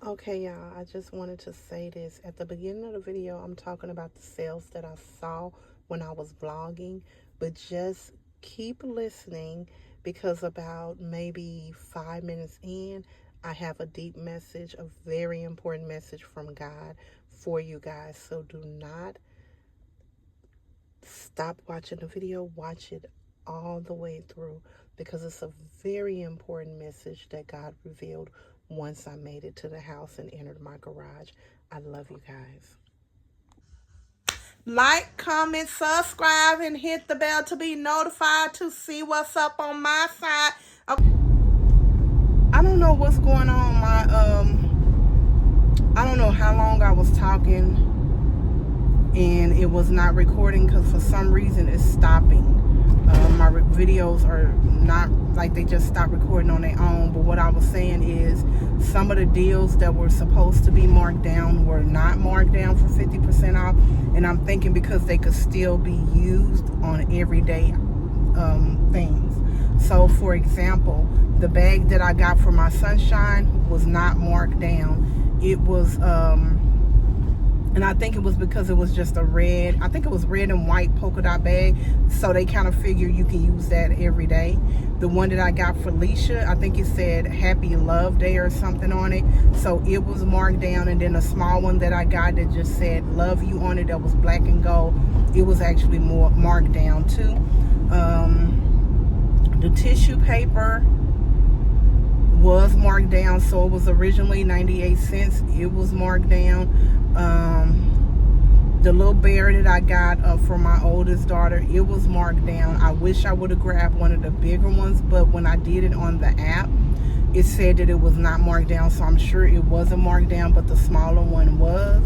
Okay, y'all, I just wanted to say this. At the beginning of the video, I'm talking about the sales that I saw when I was vlogging, but just keep listening because about maybe 5 minutes in, I have a deep message, a very important message from God for you guys. So do not stop watching the video, watch it all the way through because it's a very important message that God revealed once I made it to the house and entered my garage. I love you guys. Like, comment, subscribe, and hit the bell to be notified to see what's up on my side. I don't know what's going on. I don't know how long I was talking and it was not recording because for some reason it's stopping. My videos are not like they just stopped recording on their own. But what I was saying is some of the deals that were supposed to be marked down were not marked down for 50% off, and I'm thinking because they could still be used on everyday things. So for example, the bag that I got for my sunshine was not marked down. It was and I think it was because it was just a red, I think it was red and white polka dot bag. So they kind of figure you can use that every day. The one that I got for Leisha, I think it said Happy Love Day or something on it. So it was marked down. And then a small one that I got that just said Love You on it, that was black and gold. It was actually more marked down too. The tissue paper was marked down, so it was originally 98 cents. It was marked down. The little bear that I got for my oldest daughter, it was marked down. I wish I would have grabbed one of the bigger ones, but when I did it on the app, it said that it was not marked down, so I'm sure it wasn't marked down, but the smaller one was.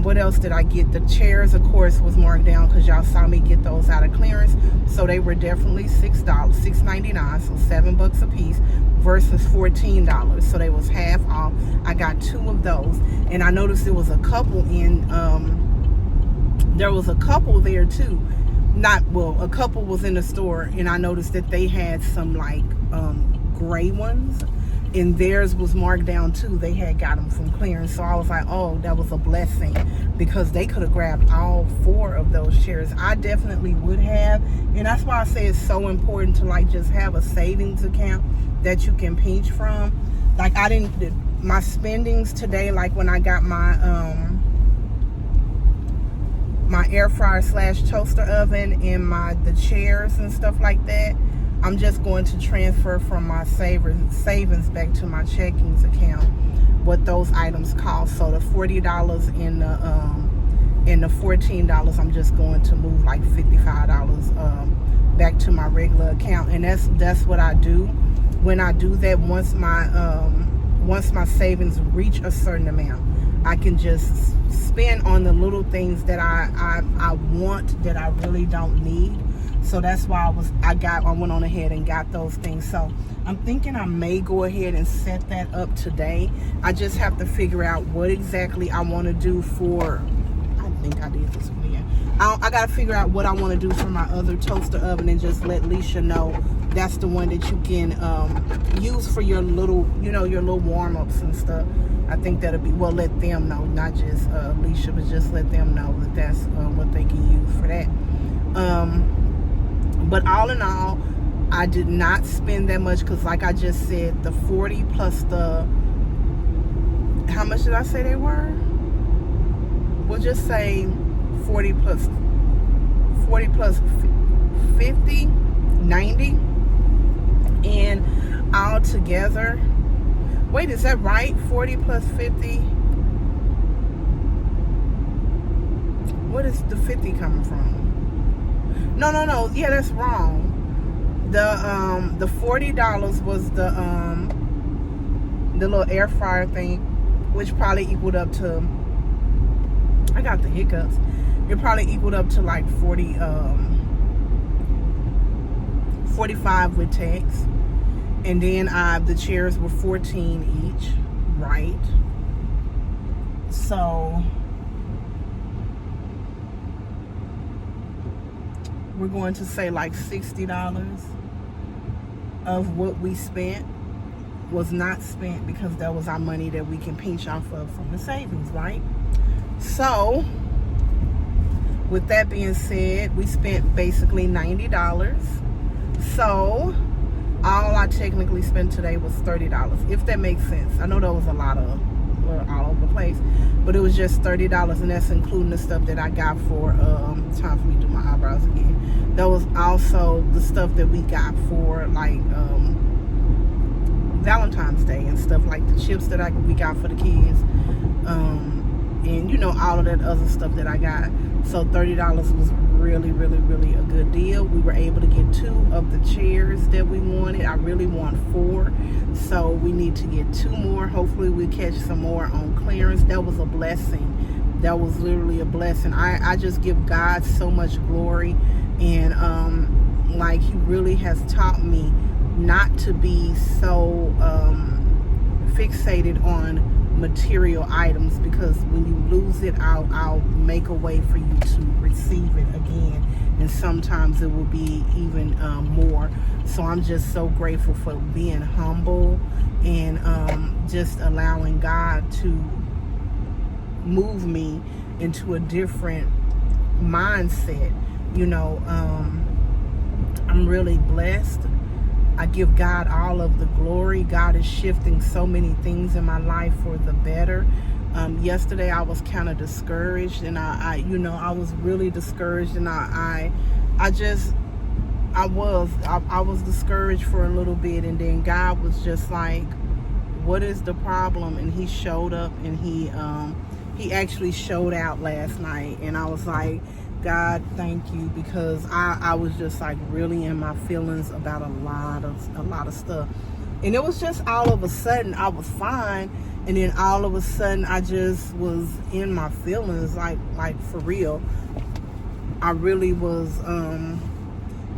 What else did I get? The chairs, of course, was marked down because y'all saw me get those out of clearance. So they were definitely $6.99, so $7 a piece versus $14. So they was half off. I got 2 of those, and I noticed there was a couple in. There was a couple there too. A couple was in the store, and I noticed that they had some like gray ones. And theirs was marked down too. They had got them from clearance. So I was like, oh, that was a blessing because they could have grabbed all 4 of those chairs. I definitely would have. And that's why I say it's so important to like just have a savings account that you can pinch from. Like my spendings today, like when I got my my air fryer / toaster oven and the chairs and stuff like that, I'm just going to transfer from my savings back to my checkings account what those items cost. So the $40 and the $14, I'm just going to move like $55 back to my regular account. And that's what I do. When I do that, once my savings reach a certain amount, I can just spend on the little things that I want that I really don't need. So that's why I went on ahead and got those things. So I'm thinking I may go ahead and set that up today. I just have to figure out what exactly I want to do for, I think I did this one, yeah. I got to figure out what I want to do for my other toaster oven and just let Leisha know that's the one that you can use for your little, your little warm-ups and stuff. I think that'll be, well, let them know, not just Leisha, but just let them know that that's what they can use for that. But all in all, I did not spend that much because like I just said, the 40 plus the, how much did I say they were? We'll just say 40 plus 50, 90. And all together, wait, is that right? 40 plus 50. What is the 50 coming from? No. Yeah, that's wrong. The $40 was the little air fryer thing, which probably equaled up to, I got the hiccups. It probably equaled up to like 45 with tax. And then the chairs were 14 each, right? So we're going to say like $60 of what we spent was not spent, because that was our money that we can pinch off of from the savings, right? So with that being said, we spent basically $90. So all I technically spent today was $30, if that makes sense. I know that was a lot of all over the place, but it was just $30, and that's including the stuff that I got for time for me to do my eyebrows again. That was also the stuff that we got for like Valentine's Day and stuff, like the chips that we got for the kids, and you know, all of that other stuff that I got. So $30 was really, really, really a good deal. We were able to get 2 of the chairs that we wanted. I really want 4, so we need to get 2 more. Hopefully we catch some more on clearance. That was a blessing. That was literally a blessing. I just give God so much glory, and like, he really has taught me not to be so fixated on material items, because when you lose it, I'll make a way for you to receive it again, and sometimes it will be even more. So I'm just so grateful for being humble and just allowing God to move me into a different mindset. You know, I'm really blessed. I give God all of the glory. God is shifting so many things in my life for the better. Yesterday I was kind of discouraged, and I was really discouraged, and I was discouraged for a little bit, and then God was just like, what is the problem? And he showed up, and he actually showed out last night, and I was like, God, thank you, because I was just like really in my feelings about a lot of stuff. And it was just all of a sudden I was fine, and then all of a sudden I just was in my feelings, like for real. I really was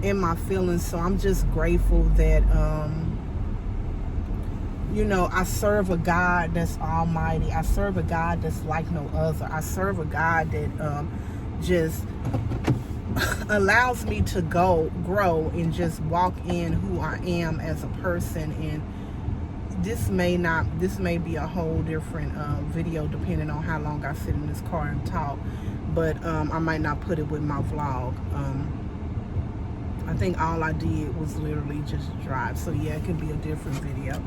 in my feelings. So I'm just grateful that I serve a God that's almighty. I serve a God that's like no other. I serve a God that just allows me to grow and just walk in who I am as a person. And this may be a whole different video, depending on how long I sit in this car and talk, but I might not put it with my vlog. I think all I did was literally just drive, so yeah, it could be a different video.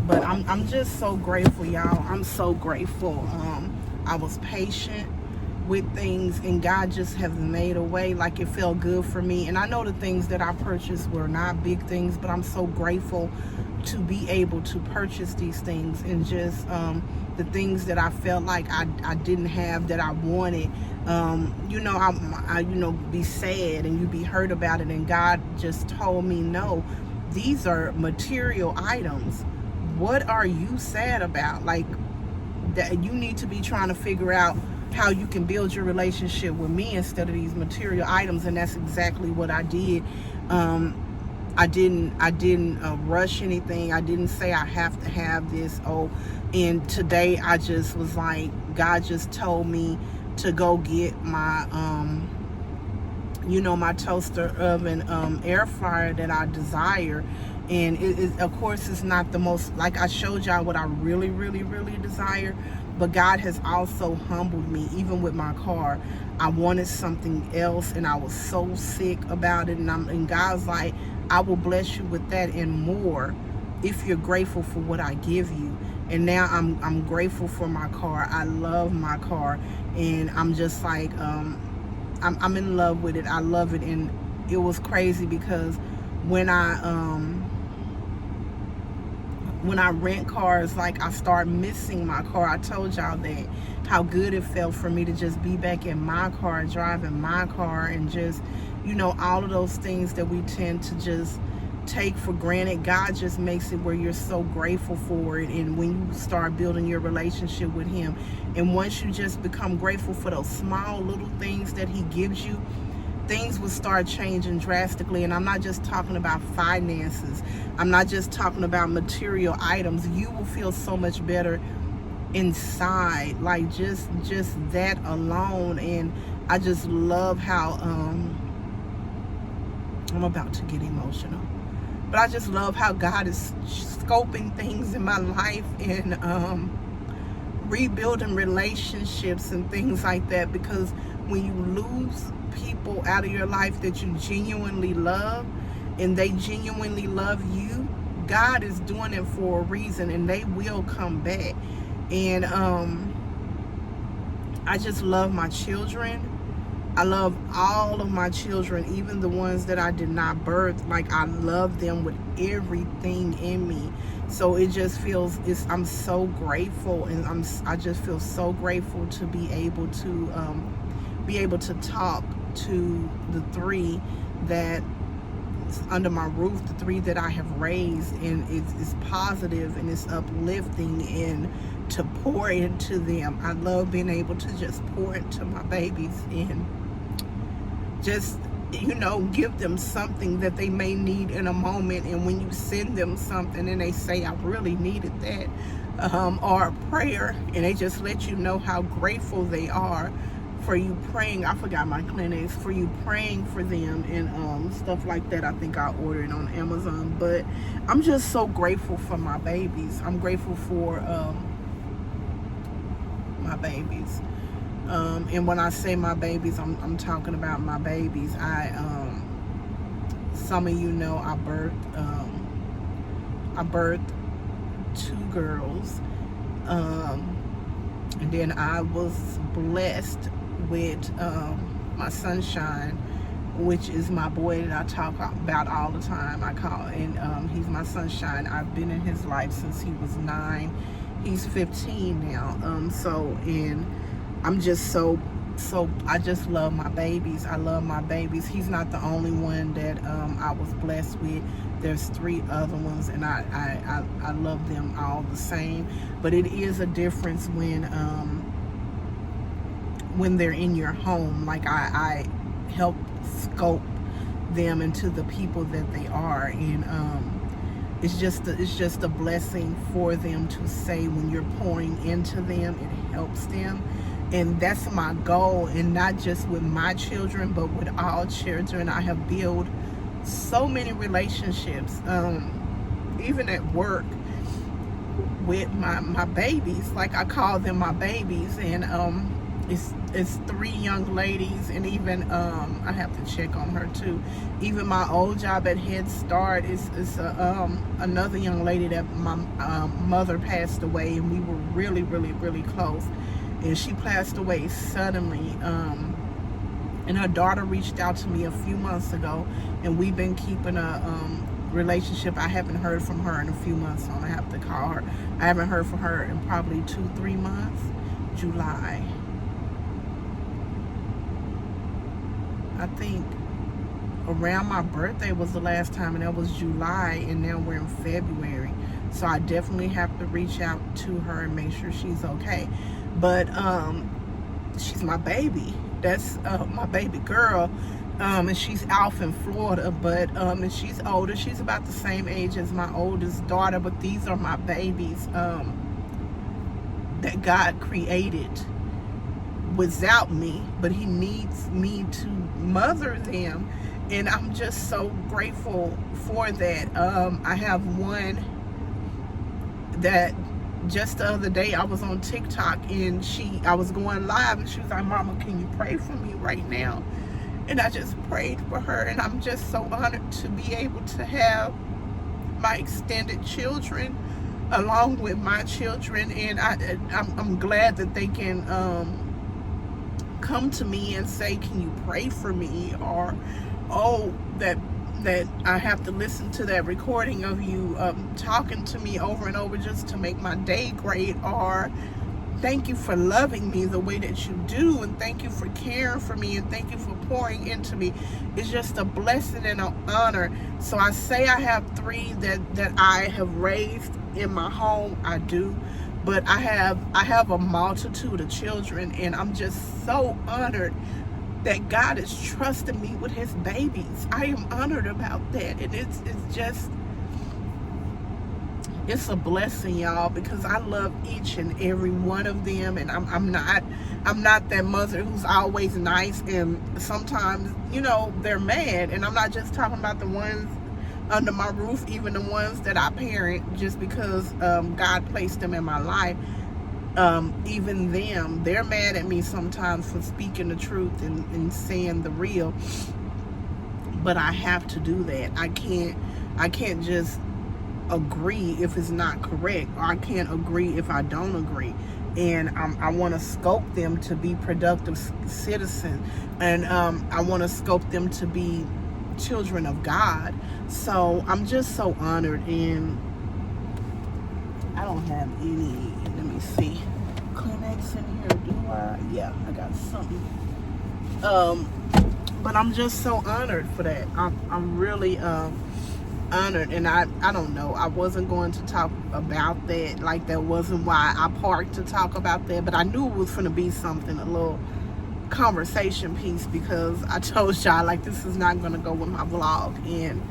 But I'm just so grateful, y'all. I'm so grateful. I was patient with things, and God just has made a way. Like, it felt good for me. And I know the things that I purchased were not big things, but I'm so grateful to be able to purchase these things, and just the things that I felt like I didn't have that I wanted. I be sad and you be hurt about it, and God just told me, no, these are material items. What are you sad about? Like, that you need to be trying to figure out how you can build your relationship with me instead of these material items. And that's exactly what I did. I didn't rush anything. I didn't say I have to have this. And today I just was like, God just told me to go get my my toaster oven air fryer that I desire. And of course, it's not the most, like I showed y'all what I really, really, really desire. But God has also humbled me, even with my car. I wanted something else, and I was so sick about it. And God's like, I will bless you with that and more if you're grateful for what I give you. And now I'm grateful for my car. I love my car, and I'm just like, I'm in love with it. I love it. And it was crazy because when I rent cars, like, I start missing my car. I told y'all that, how good it felt for me to just be back in my car, driving my car, and just, all of those things that we tend to just take for granted. God just makes it where you're so grateful for it. And when you start building your relationship with him, and once you just become grateful for those small little things that he gives you, things will start changing drastically. And I'm not just talking about finances. I'm not just talking about material items. You will feel so much better inside, like just that alone. And I just love how I'm about to get emotional. But I just love how God is scoping things in my life and rebuilding relationships and things like that, because when you lose people out of your life that you genuinely love and they genuinely love you, God is doing it for a reason, and they will come back. And I just love my children. I love all of my children, even the ones that I did not birth. Like, I love them with everything in me. So it just feels, I'm so grateful, and I just feel so grateful to be able to talk to the 3 that under my roof, the 3 that I have raised, and it's positive and it's uplifting, and to pour into them. I love being able to just pour into my babies and just, give them something that they may need in a moment. And when you send them something and they say, I really needed that, or a prayer, and they just let you know how grateful they are for you praying. I forgot my clinics, for you praying for them and stuff like that. I think I ordered on Amazon. But I'm just so grateful for my babies. I'm grateful for my babies. And when I say my babies, I'm talking about my babies. Some of you know I birthed 2 girls, and then I was blessed with my sunshine, which is my boy that I talk about all the time. And he's my sunshine. I've been in his life since he was 9. He's 15 now. And I'm just so I just love my babies. I love my babies. He's not the only one that I was blessed with. There's 3 other ones, and I love them all the same. But it is a difference when they're in your home. Like, I help scope them into the people that they are, and it's just a blessing for them to say when you're pouring into them, it helps them. And that's my goal, and not just with my children, but with all children. I have built so many relationships, even at work, with my babies. Like, I call them my babies, and it's 3 young ladies, and even I have to check on her too. Even my old job at Head Start is another young lady that my mother passed away, and we were really, really, really close. And she passed away suddenly. And her daughter reached out to me a few months ago, and we've been keeping a relationship. I haven't heard from her in a few months, so I'm gonna have to call her. I haven't heard from her in probably 2-3 months. July, I think around my birthday was the last time, and that was July, and now we're in February. So I definitely have to reach out to her and make sure she's okay. But she's my baby. That's my baby girl. And she's out in Florida, but and she's older. She's about the same age as my oldest daughter, but these are my babies that God created without me, but he needs me to mother them, and I'm just so grateful for that. I have one that just the other day I was on TikTok, and I was going live, and she was like, Mama, can you pray for me right now? And I just prayed for her, and I'm just so honored to be able to have my extended children along with my children, and I'm glad that they can come to me and say, can you pray for me? Or, oh, that I have to listen to that recording of you talking to me over and over just to make my day great. Or, thank you for loving me the way that you do, and thank you for caring for me, and thank you for pouring into me. It's just a blessing and an honor. So I say I have 3 that I have raised in my home. I do. But I have a multitude of children, and I'm just so honored that God is trusting me with his babies. I am honored about that, and it's a blessing, y'all, because I love each and every one of them, and I'm not that mother who's always nice, and sometimes, they're mad. And I'm not just talking about the ones under my roof, even the ones that I parent, just because God placed them in my life. Even them, they're mad at me sometimes for speaking the truth and saying the real. But I have to do that. I can't just agree if it's not correct, or I can't agree if I don't agree. And I want to scope them to be productive citizens, and I want to scope them to be children of God. So I'm just so honored, and I don't have any, let me see, Kleenex in here, do I? Yeah, I got something. But I'm just so honored for that. I'm really honored, and I don't know, I wasn't going to talk about that, like that wasn't why I parked to talk about that, but I knew it was going to be something, a little conversation piece, because I told y'all, like, this is not going to go with my vlog. And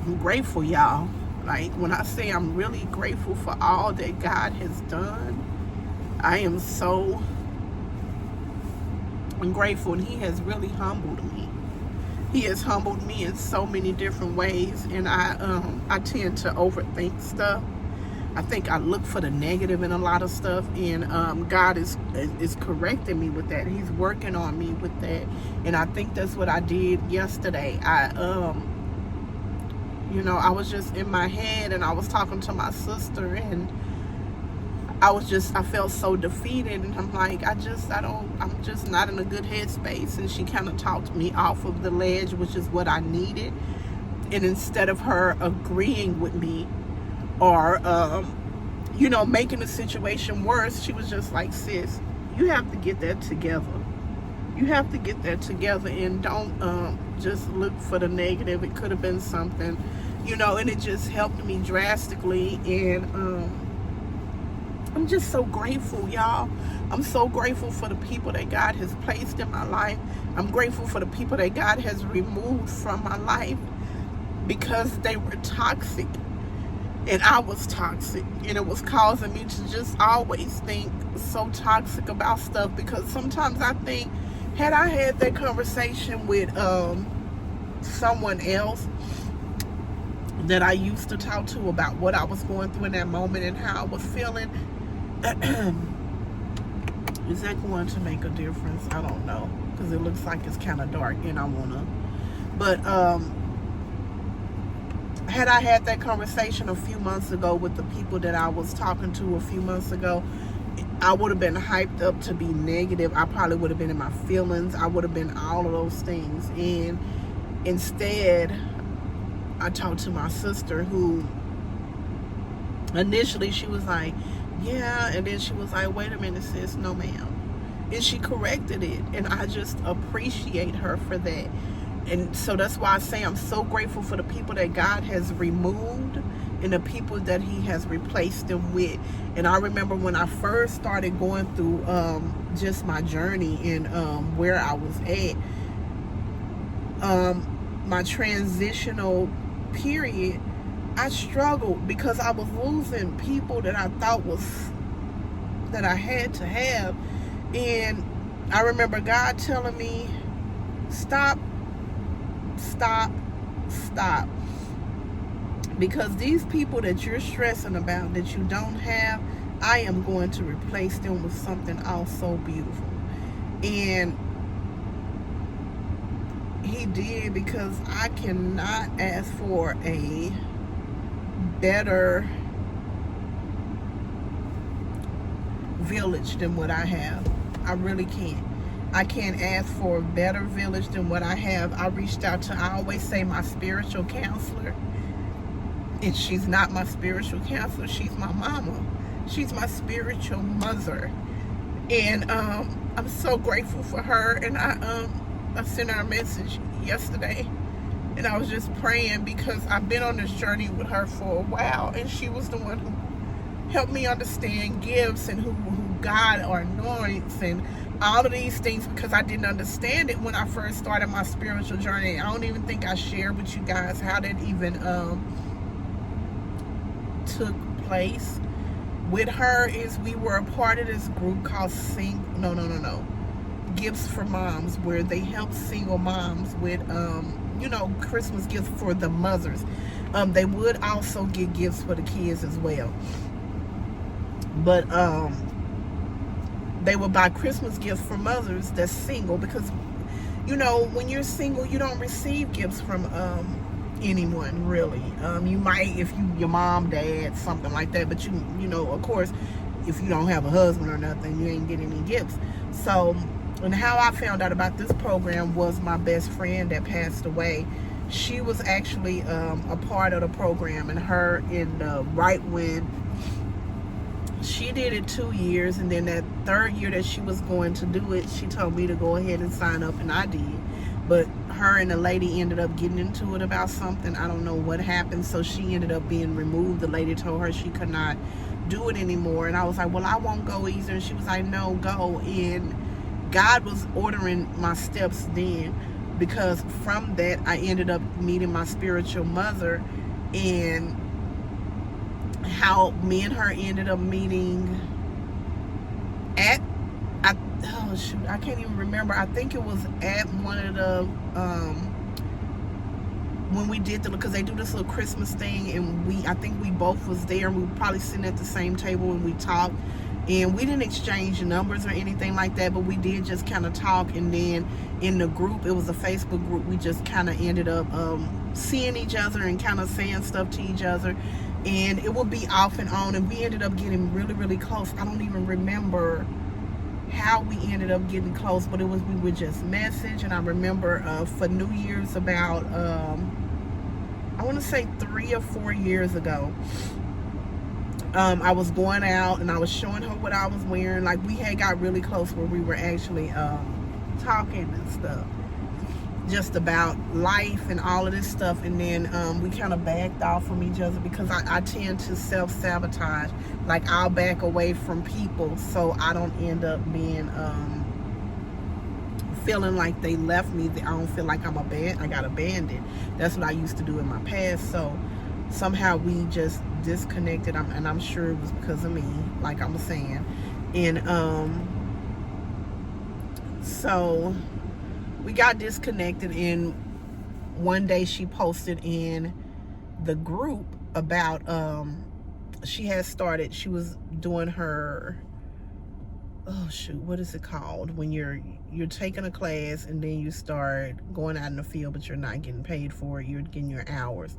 I'm grateful, y'all. Like, when I say I'm really grateful for all that God has done, I am so grateful, and he has really humbled me. He has humbled me in so many different ways, and I tend to overthink stuff. I think I look for the negative in a lot of stuff, and God is correcting me with that. He's working on me with that, and I think that's what I did yesterday. I was just in my head, and I was talking to my sister, and I felt so defeated, and I'm like, I'm just not in a good headspace. And she kind of talked me off of the ledge, which is what I needed. And instead of her agreeing with me or, making the situation worse, she was just like, sis, you have to get that together. You have to get that together, and don't just look for the negative. It could have been something, and it just helped me drastically. And I'm just so grateful, y'all. I'm so grateful for the people that God has placed in my life. I'm grateful for the people that God has removed from my life because they were toxic. And I was toxic. And it was causing me to just always think so toxic about stuff, because sometimes I think, had I had that conversation with someone else that I used to talk to about what I was going through in that moment and how I was feeling, is that going to make a difference? I don't know, because it looks like it's kind of dark, and I want to, but had I had that conversation a few months ago with the people that I was talking to a few months ago, I would have been hyped up to be negative. I probably would have been in my feelings. I would have been all of those things. And instead, I talked to my sister, who initially she was like, yeah, and then she was like, wait a minute, sis, no ma'am. And she corrected it, and I just appreciate her for that. And so that's why I say I'm so grateful for the people that God has removed and the people that he has replaced them with. And I remember when I first started going through just my journey and where I was at, my transitional period, I struggled because I was losing people that I thought that I had to have. And I remember God telling me, stop, because these people that you're stressing about that you don't have, I am going to replace them with something else so beautiful. And he did, because I cannot ask for a better village than what I have. I really can't. I can't ask for a better village than what I have. I reached out to, I always say, my spiritual counselor. And she's not my spiritual counselor. She's my mama. She's my spiritual mother. And I'm so grateful for her. And I sent her a message yesterday. And I was just praying, because I've been on this journey with her for a while. And she was the one who helped me understand gifts and who God anoints and all of these things, because I didn't understand it when I first started my spiritual journey. I don't even think I shared with you guys how that even took place with her. Is we were a part of this group called gifts for moms, where they help single moms with Christmas gifts for the mothers. They would also get gifts for the kids as well, but they would buy Christmas gifts for mothers that's single, because when you're single, you don't receive gifts from anyone really. You might if your mom, dad, something like that, but of course, if you don't have a husband or nothing, you ain't getting any gifts. So, and how I found out about this program was my best friend that passed away. She was actually a part of the program, and her right when she did it 2 years, and then that third year that she was going to do it, she told me to go ahead and sign up, and I did. But her and the lady ended up getting into it about something. I don't know what happened, so she ended up being removed. The lady told her she could not do it anymore, and I was like, well, I won't go either. And she was like, no, go. And God was ordering my steps then, because from that I ended up meeting my spiritual mother, and how me and her ended up meeting at I can't even remember. I think it was at one of the when we did because they do this little Christmas thing, and I think we both was there, and we were probably sitting at the same table, and we talked, and we didn't exchange numbers or anything like that, but we did just kind of talk. And then in the group, it was a Facebook group, we just kind of ended up seeing each other and kind of saying stuff to each other, and it would be off and on, and we ended up getting really, really close. I don't even remember how we ended up getting close, but we would just message. And I remember for New Year's about I want to say 3 or 4 years ago, I was going out and I was showing her what I was wearing. Like, we had got really close where we were actually talking and stuff, just about life and all of this stuff. And then we kind of backed off from each other, because I tend to self-sabotage. Like, I'll back away from people so I don't end up being feeling like they left me. I don't feel like I got abandoned. That's what I used to do in my past. So somehow we just disconnected, and I'm sure it was because of me, like I'm saying. And so we got disconnected, and one day she posted in the group about she was doing her, oh shoot, what is it called when you're taking a class and then you start going out in the field, but you're not getting paid for it, you're getting your hours.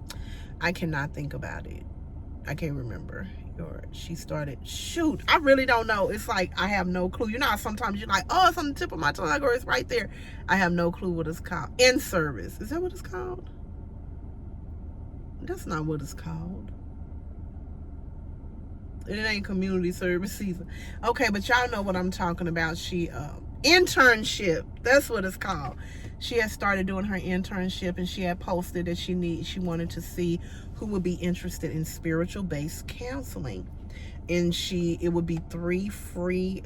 I cannot think about it. I can't remember. She started, shoot, I really don't know. It's like I have no clue. You know how sometimes you're like, oh, it's on the tip of my tongue, or it's right there. I have no clue what it's called. In service, is that what it's called? That's not what it's called. It ain't community service either. Okay, but y'all know what I'm talking about. She internship, that's what it's called. She had started doing her internship, and she had posted that she wanted to see who would be interested in spiritual based counseling, and it would be 3 free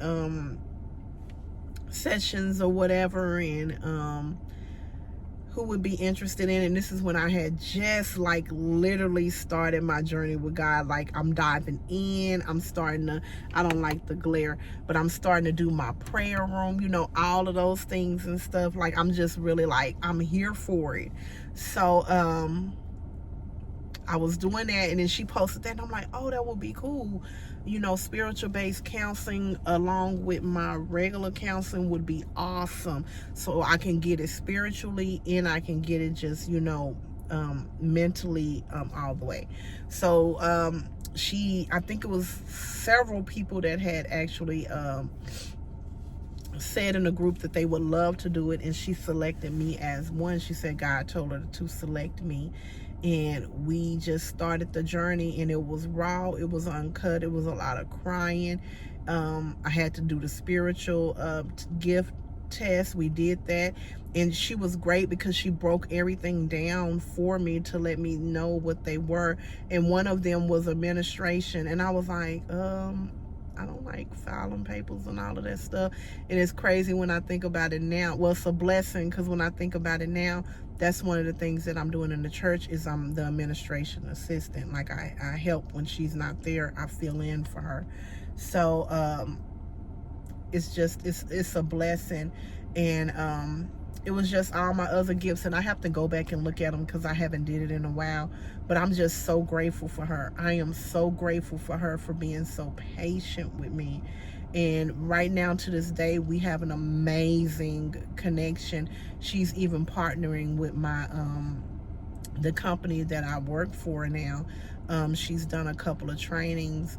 sessions or whatever, and who would be interested in. And this is when I had just like literally started my journey with God. Like, I'm diving in, I don't like the glare, but I'm starting to do my prayer room, all of those things and stuff. Like, I'm just really like, I'm here for it. So I was doing that, and then she posted that, and I'm like, oh, that would be cool. Spiritual based counseling along with my regular counseling would be awesome. So I can get it spiritually, and I can get it just, mentally all the way. So I think it was several people that had actually said in the group that they would love to do it, and she selected me as one. She said God told her to select me, and we just started the journey, and it was raw, it was uncut, it was a lot of crying. I had to do the spiritual gift test. We did that, and she was great because she broke everything down for me to let me know what they were, and one of them was administration. And I was like, I don't like filing papers and all of that stuff. And it's crazy when I think about it now. Well, it's a blessing, because when I think about it now, that's one of the things that I'm doing in the church, is I'm the administration assistant. Like, I help when she's not there. I fill in for her. So it's a blessing. And it was just all my other gifts, and I have to go back and look at them because I haven't did it in a while. But I'm just so grateful for her. I am so grateful for her for being so patient with me. And right now, to this day, we have an amazing connection. She's even partnering with my the company that I work for now. She's done a couple of trainings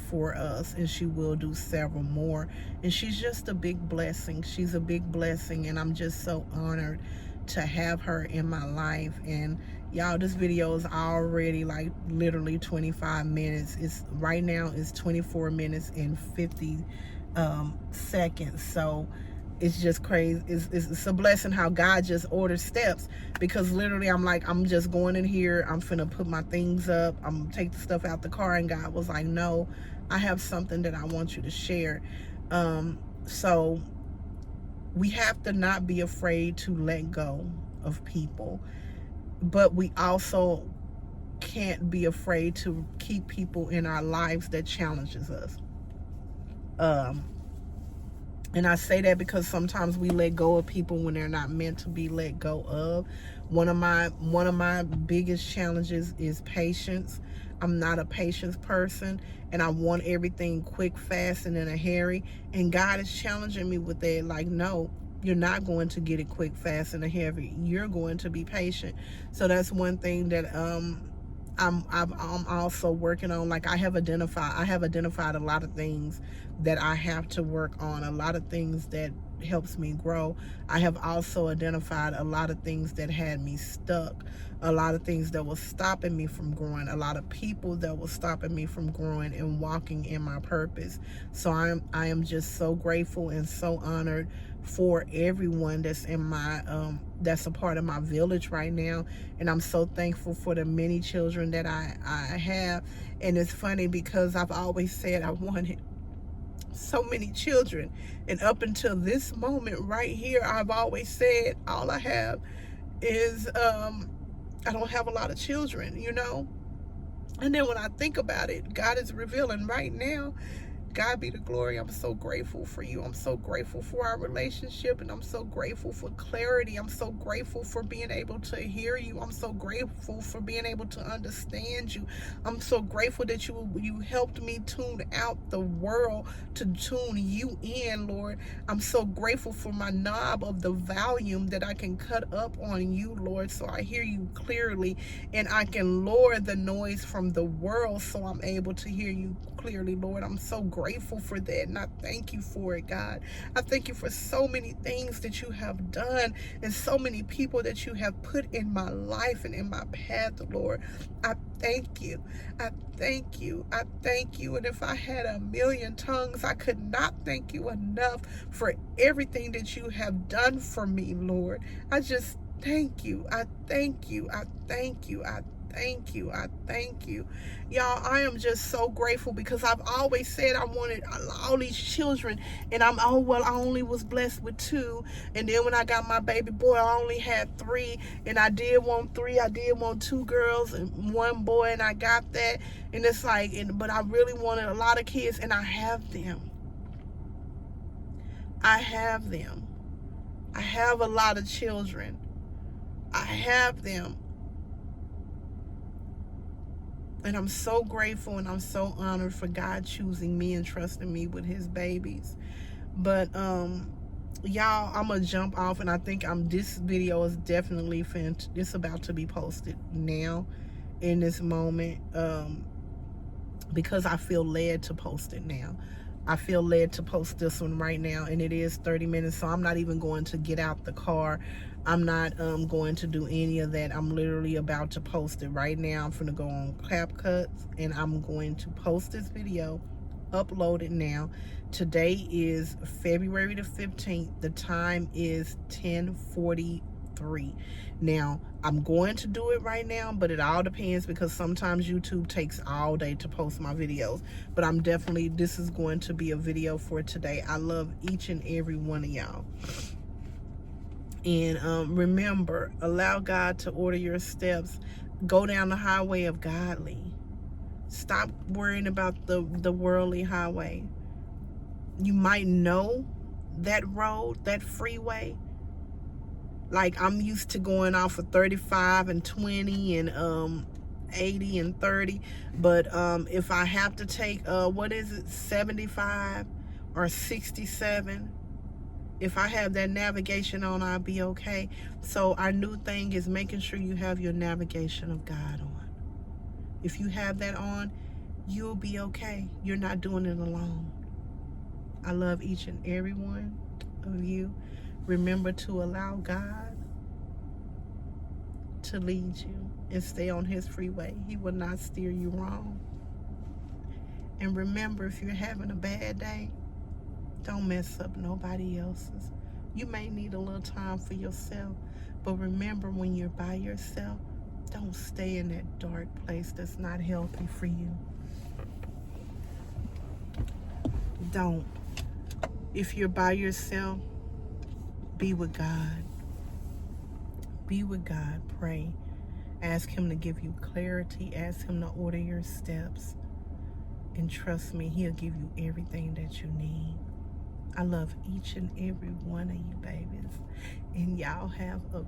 for us, and she will do several more. And she's just a big blessing. She's a big blessing, and I'm just so honored to have her in my life. And y'all, this video is already like literally 25 minutes. It's right now it's 24 minutes and 50 seconds. So it's just crazy. It's a blessing how God just orders steps, because literally I'm just going in here, I'm finna put my things up, I'm gonna take the stuff out the car, and God was like, no, I have something that I want you to share. So we have to not be afraid to let go of people, but we also can't be afraid to keep people in our lives that challenges us. And I say that because sometimes we let go of people when they're not meant to be let go of. One of my biggest challenges is patience. I'm not a patience person, and I want everything quick, fast, and in a hurry. And God is challenging me with that. Like, no, you're not going to get it quick, fast, and a hurry. You're going to be patient. So that's one thing that I'm also working on. Like, I have identified a lot of things that I have to work on, a lot of things that helps me grow. I have also identified a lot of things that had me stuck, a lot of things that was stopping me from growing, a lot of people that was stopping me from growing and walking in my purpose. So I am just so grateful and so honored for everyone that's in my that's a part of my village right now. And I'm so thankful for the many children that I have. And it's funny because I've always said I wanted so many children, and up until this moment right here, I've always said all I have is I don't have a lot of children, you know. And then when I think about it, God is revealing right now. God be the glory. I'm so grateful for you. I'm so grateful for our relationship, and I'm so grateful for clarity. I'm so grateful for being able to hear you. I'm so grateful for being able to understand you. I'm so grateful that you helped me tune out the world to tune you in, Lord. I'm so grateful for my knob of the volume that I can cut up on you, Lord, so I hear you clearly, and I can lower the noise from the world so I'm able to hear you clearly, Lord. I'm so grateful for that, and I thank you for it, God. I thank you for so many things that you have done, and so many people that you have put in my life and in my path, Lord. I thank you. I thank you. I thank you. And if I had a million tongues, I could not thank you enough for everything that you have done for me, Lord. I just thank you. I thank you. I thank you. I thank you. I thank you. Y'all, I am just so grateful because I've always said I wanted all these children, and I only was blessed with 2. And then when I got my baby boy, I only had 3, and I did want 3. I did want 2 girls and 1 boy, and I got that. And it's like, but I really wanted a lot of kids, and I have them. I have them. I have a lot of children. I have them. And I'm so grateful, and I'm so honored for God choosing me and trusting me with his babies. But y'all, I'm gonna jump off, and I think this video is definitely it's about to be posted now in this moment, because I feel led to post it now. I feel led to post this one right now, and it is 30 minutes, so I'm not even going to get out the car. I'm not going to do any of that. I'm literally about to post it right now. I'm gonna go on CapCut, and I'm going to post this video, upload it now. Today is February the 15th. The time is 10:43. Now, I'm going to do it right now, but it all depends, because sometimes YouTube takes all day to post my videos. But this is going to be a video for today. I love each and every one of y'all. And remember, allow God to order your steps. Go down the highway of godly. Stop worrying about the worldly highway. You might know that road, that freeway, like I'm used to going off of 35 and 20 and 80 and 30, but if I have to take 75 or 67, if I have that navigation on, I'll be okay. So our new thing is making sure you have your navigation of God on. If you have that on, you'll be okay. You're not doing it alone. I love each and every one of you. Remember to allow God to lead you and stay on his freeway. He will not steer you wrong. And remember, if you're having a bad day, don't mess up nobody else's. You may need a little time for yourself, but remember, when you're by yourself, don't stay in that dark place that's not healthy for you. Don't. If you're by yourself, be with God. Be with God. Pray. Ask him to give you clarity. Ask him to order your steps. And trust me, he'll give you everything that you need. I love each and every one of you babies. And y'all have a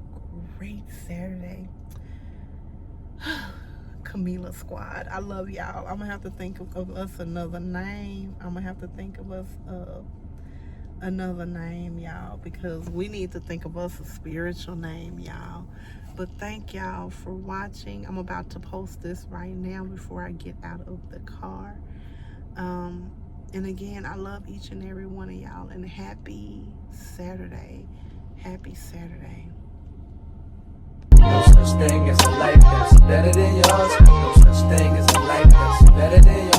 great Saturday. Camila Squad, I love y'all. I'm going to have to think of us another name. I'm going to have to think of us another name, y'all, because we need to think of us a spiritual name, y'all. But thank y'all for watching. I'm about to post this right now before I get out of the car. And again, I love each and every one of y'all, and happy Saturday. Happy Saturday. No such thing as a life that's better than yours. No such thing as a life that's better than yours.